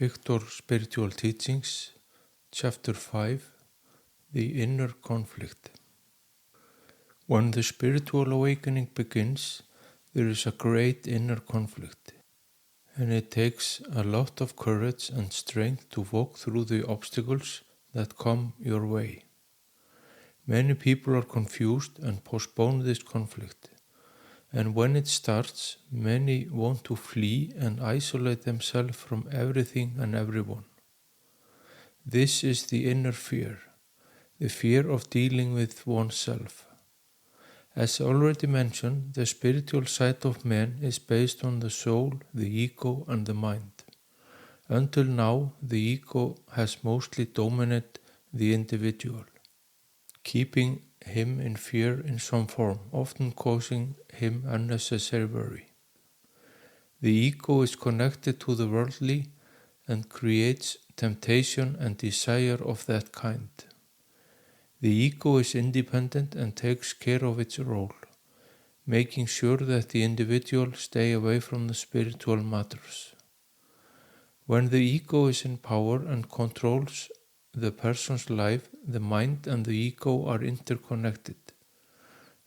Victor Spiritual Teachings, Chapter 5, The Inner Conflict. When the spiritual awakening begins, there is a great inner conflict, and it takes a lot of courage and strength to walk through the obstacles that come your way. Many people are confused and postpone this conflict, and when it starts, many want to flee and isolate themselves from everything and everyone. This is the inner fear, the fear of dealing with oneself. As already mentioned, the spiritual side of man is based on the soul, the ego, and the mind. Until now, the ego has mostly dominated the individual, keeping him in fear in some form, often causing him unnecessary worry. The ego is connected to the worldly and creates temptation and desire of that kind. The ego is independent and takes care of its role, making sure that the individual stay away from the spiritual matters. When the ego is in power and controls the person's life, the mind and the ego are interconnected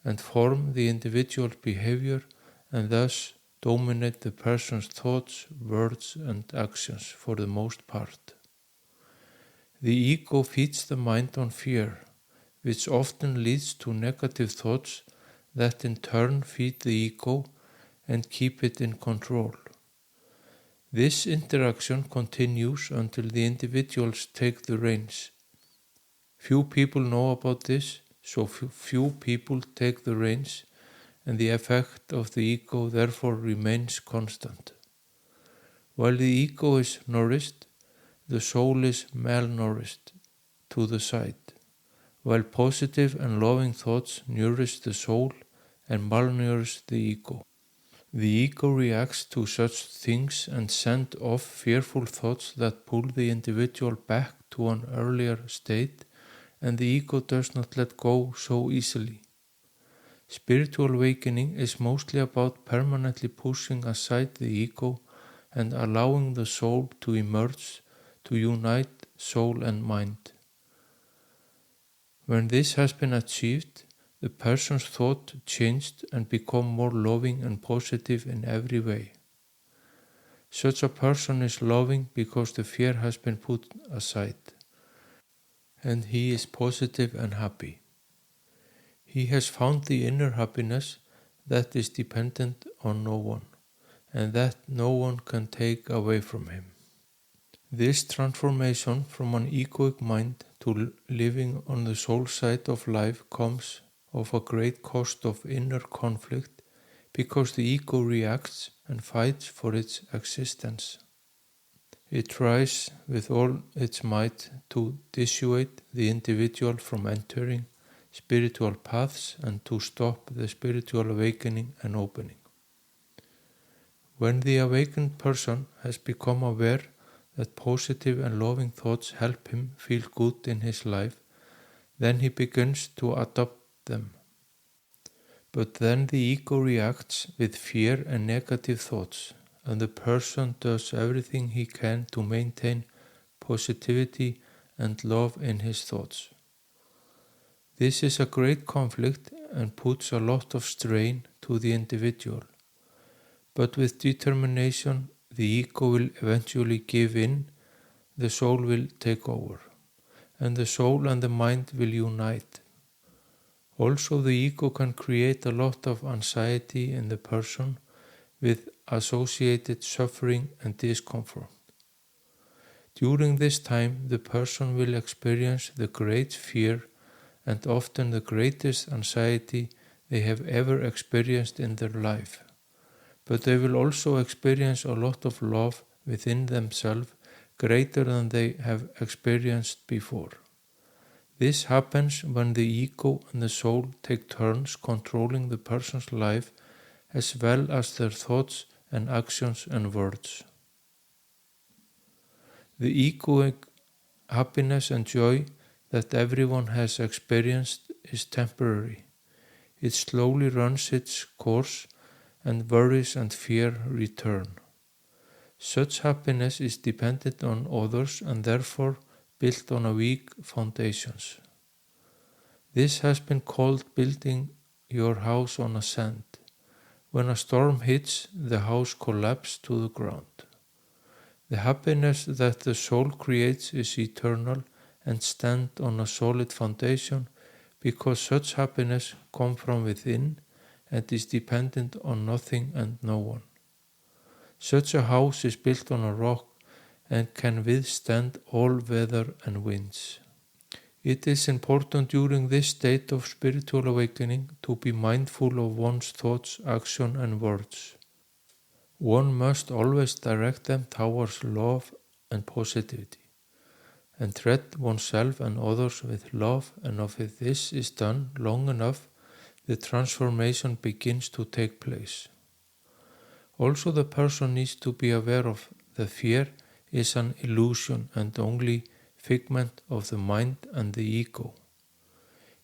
and form the individual's behavior and thus dominate the person's thoughts, words, and actions for the most part. The ego feeds the mind on fear, which often leads to negative thoughts that in turn feed the ego and keep it in control. This interaction continues until the individuals take the reins. Few people know about this, so few people take the reins, and the effect of the ego therefore remains constant. While the ego is nourished, the soul is malnourished to the side, while positive and loving thoughts nourish the soul and malnourish the ego. The ego reacts to such things and sends off fearful thoughts that pull the individual back to an earlier state, and the ego does not let go so easily. Spiritual awakening is mostly about permanently pushing aside the ego and allowing the soul to emerge, to unite soul and mind. When this has been achieved, the person's thought changed and become more loving and positive in every way. Such a person is loving because the fear has been put aside, and he is positive and happy. He has found the inner happiness that is dependent on no one, and that no one can take away from him. This transformation from an egoic mind to living on the soul side of life comes of a great cost of inner conflict because the ego reacts and fights for its existence. It tries with all its might to dissuade the individual from entering spiritual paths and to stop the spiritual awakening and opening. When the awakened person has become aware that positive and loving thoughts help him feel good in his life, then he begins to adopt them. But then the ego reacts with fear and negative thoughts, and the person does everything he can to maintain positivity and love in his thoughts. This is a great conflict and puts a lot of strain to the individual. But with determination, the ego will eventually give in, the soul will take over, and the soul and the mind will unite. Also, the ego can create a lot of anxiety in the person with associated suffering and discomfort. During this time, the person will experience the great fear and often the greatest anxiety they have ever experienced in their life. But they will also experience a lot of love within themselves, greater than they have experienced before. This happens when the ego and the soul take turns controlling the person's life as well as their thoughts and actions and words. The egoic happiness and joy that everyone has experienced is temporary. It slowly runs its course and worries and fear return. Such happiness is dependent on others and therefore built on a weak foundations. This has been called building your house on a sand. When a storm hits, the house collapses to the ground. The happiness that the soul creates is eternal and stands on a solid foundation because such happiness comes from within and is dependent on nothing and no one. Such a house is built on a rock and can withstand all weather and winds. It is important during this state of spiritual awakening to be mindful of one's thoughts, action and words. One must always direct them towards love and positivity, and treat oneself and others with love, and if this is done long enough, the transformation begins to take place. Also, the person needs to be aware of that fear is an illusion and only figment of the mind and the ego.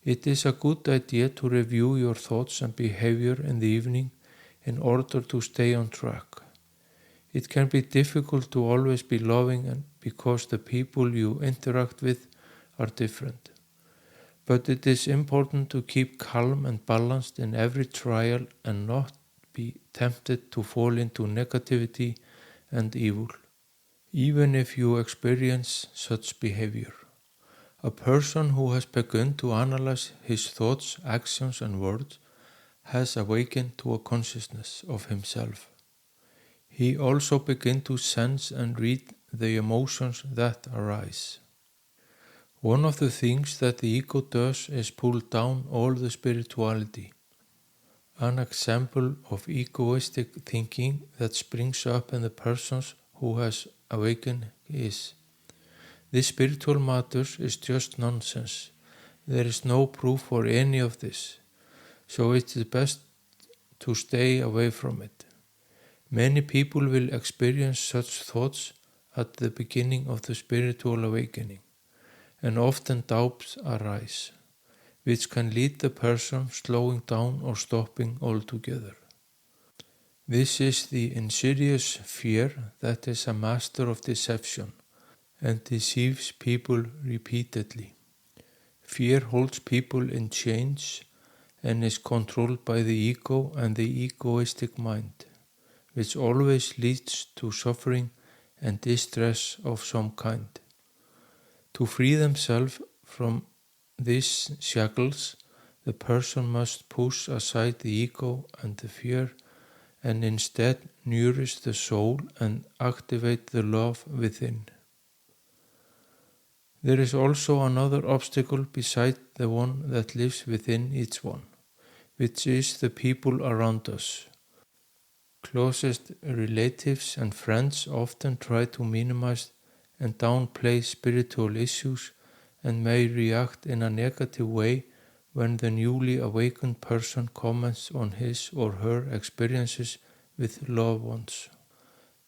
It is a good idea to review your thoughts and behavior in the evening in order to stay on track. It can be difficult to always be loving because the people you interact with are different. But it is important to keep calm and balanced in every trial and not be tempted to fall into negativity and evil, even if you experience such behavior. A person who has begun to analyze his thoughts, actions and words has awakened to a consciousness of himself. He also begins to sense and read the emotions that arise. One of the things that the ego does is pull down all the spirituality. An example of egoistic thinking that springs up in the persons who has awakened is, "This spiritual matters is just nonsense. There is no proof for any of this, so it is best to stay away from it." Many people will experience such thoughts at the beginning of the spiritual awakening, and often doubts arise, which can lead the person slowing down or stopping altogether. This is the insidious fear that is a master of deception and deceives people repeatedly. Fear holds people in chains and is controlled by the ego and the egoistic mind, which always leads to suffering and distress of some kind. To free themselves from these shackles, the person must push aside the ego and the fear and instead nourish the soul and activate the love within. There is also another obstacle beside the one that lives within each one, which is the people around us. Closest relatives and friends often try to minimize and downplay spiritual issues and may react in a negative way when the newly awakened person comments on his or her experiences with loved ones.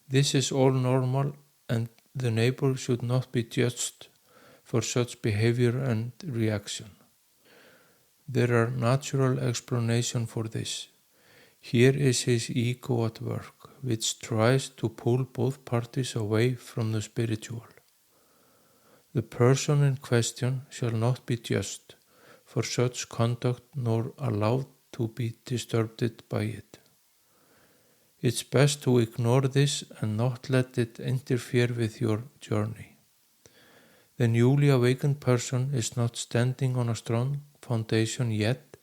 This is all normal and the neighbor should not be judged for such behavior and reaction. There are natural explanations for this. Here is his ego at work, which tries to pull both parties away from the spiritual. The person in question shall not be judged for such conduct nor allowed to be disturbed by it. It's best to ignore this and not let it interfere with your journey. The newly awakened person is not standing on a strong foundation yet,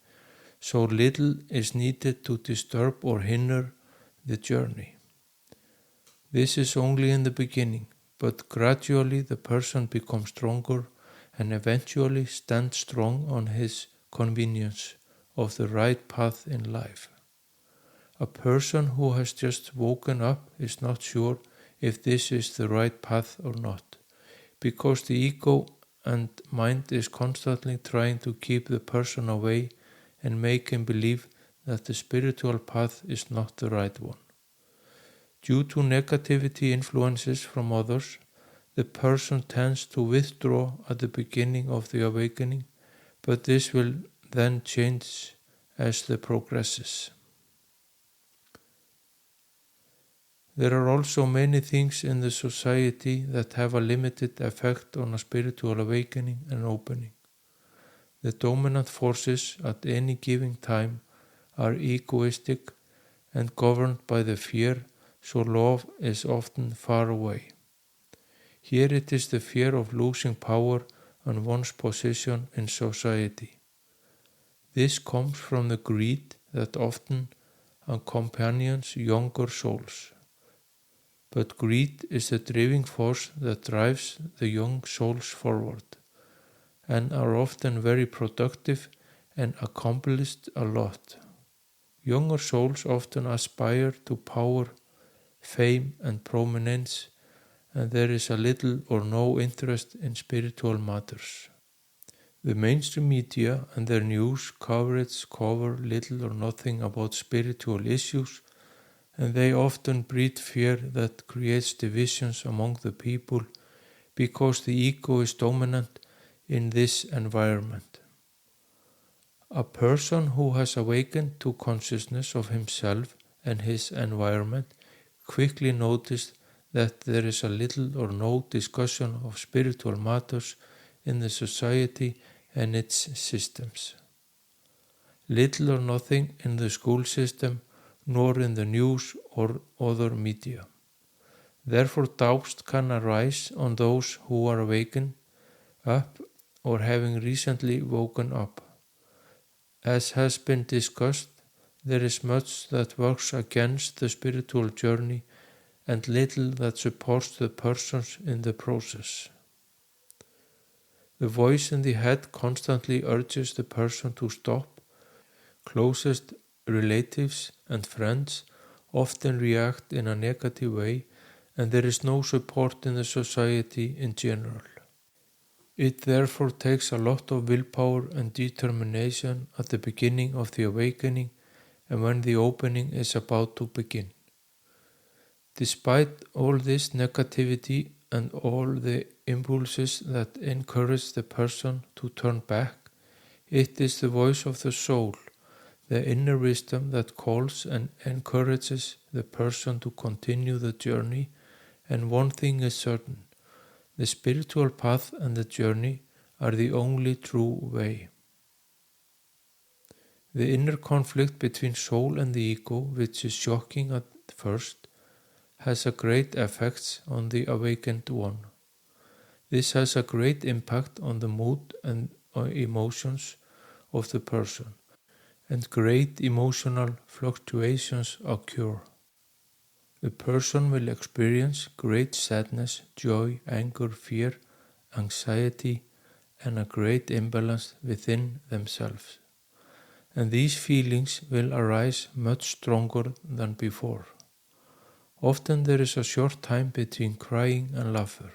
so little is needed to disturb or hinder the journey. This is only in the beginning, but gradually the person becomes stronger and eventually stands strong on his convenience of the right path in life. A person who has just woken up is not sure if this is the right path or not, because the ego and mind is constantly trying to keep the person away and make him believe that the spiritual path is not the right one. Due to negativity influences from others, the person tends to withdraw at the beginning of the awakening, but this will then change as the progresses. There are also many things in the society that have a limited effect on a spiritual awakening and opening. The dominant forces at any given time are egoistic and governed by the fear, so love is often far away. Here it is the fear of losing power and one's position in society. This comes from the greed that often accompanies younger souls. But greed is the driving force that drives the young souls forward, and are often very productive and accomplished a lot. Younger souls often aspire to power, fame, and prominence, and there is a little or no interest in spiritual matters. The mainstream media and their news coverage cover little or nothing about spiritual issues, and they often breed fear that creates divisions among the people because the ego is dominant in this environment. A person who has awakened to consciousness of himself and his environment quickly noticed that there is a little or no discussion of spiritual matters in the society and its systems. Little or nothing in the school system, nor in the news or other media. Therefore doubts can arise on those who are awakened up or having recently woken up. As has been discussed, there is much that works against the spiritual journey and little that supports the persons in the process. The voice in the head constantly urges the person to stop. Closest relatives and friends often react in a negative way, and there is no support in the society in general. It therefore takes a lot of willpower and determination at the beginning of the awakening and when the opening is about to begin. Despite all this negativity and all the impulses that encourage the person to turn back, it is the voice of the soul, the inner wisdom that calls and encourages the person to continue the journey, and one thing is certain, the spiritual path and the journey are the only true way. The inner conflict between soul and the ego, which is shocking at first, has a great effect on the awakened one. This has a great impact on the mood and emotions of the person, and great emotional fluctuations occur. The person will experience great sadness, joy, anger, fear, anxiety, and a great imbalance within themselves. And these feelings will arise much stronger than before. Often there is a short time between crying and laughter.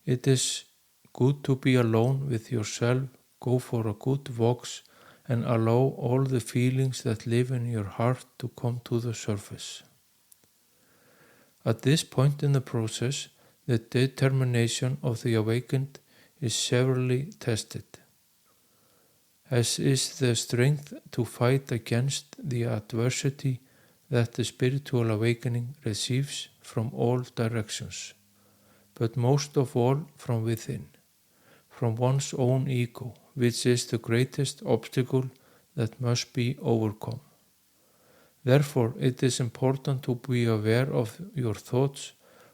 It is good to be alone with yourself, go for a good walks, and allow all the feelings that live in your heart to come to the surface. At this point in the process, the determination of the awakened is severely tested, as is the strength to fight against the adversity that the spiritual awakening receives from all directions, but most of all from within, from one's own ego, which is the greatest obstacle that must be overcome. Therefore, it is important to be aware of your thoughts,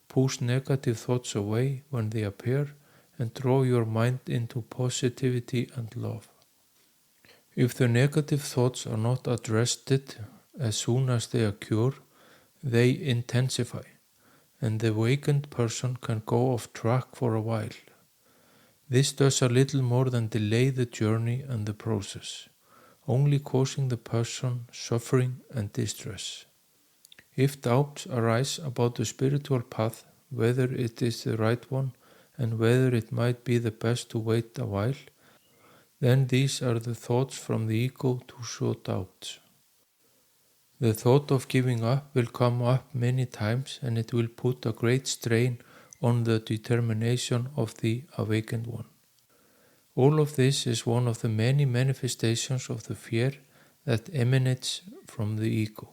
push negative thoughts away when they appear, and draw your mind into positivity and love. If the negative thoughts are not addressed as soon as they occur, they intensify, and the awakened person can go off track for a while. This does a little more than delay the journey and the process, only causing the person suffering and distress. If doubts arise about the spiritual path, whether it is the right one and whether it might be the best to wait a while, then these are the thoughts from the ego to sow doubts. The thought of giving up will come up many times, and it will put a great strain on the determination of the awakened one. All of this is one of the many manifestations of the fear that emanates from the ego.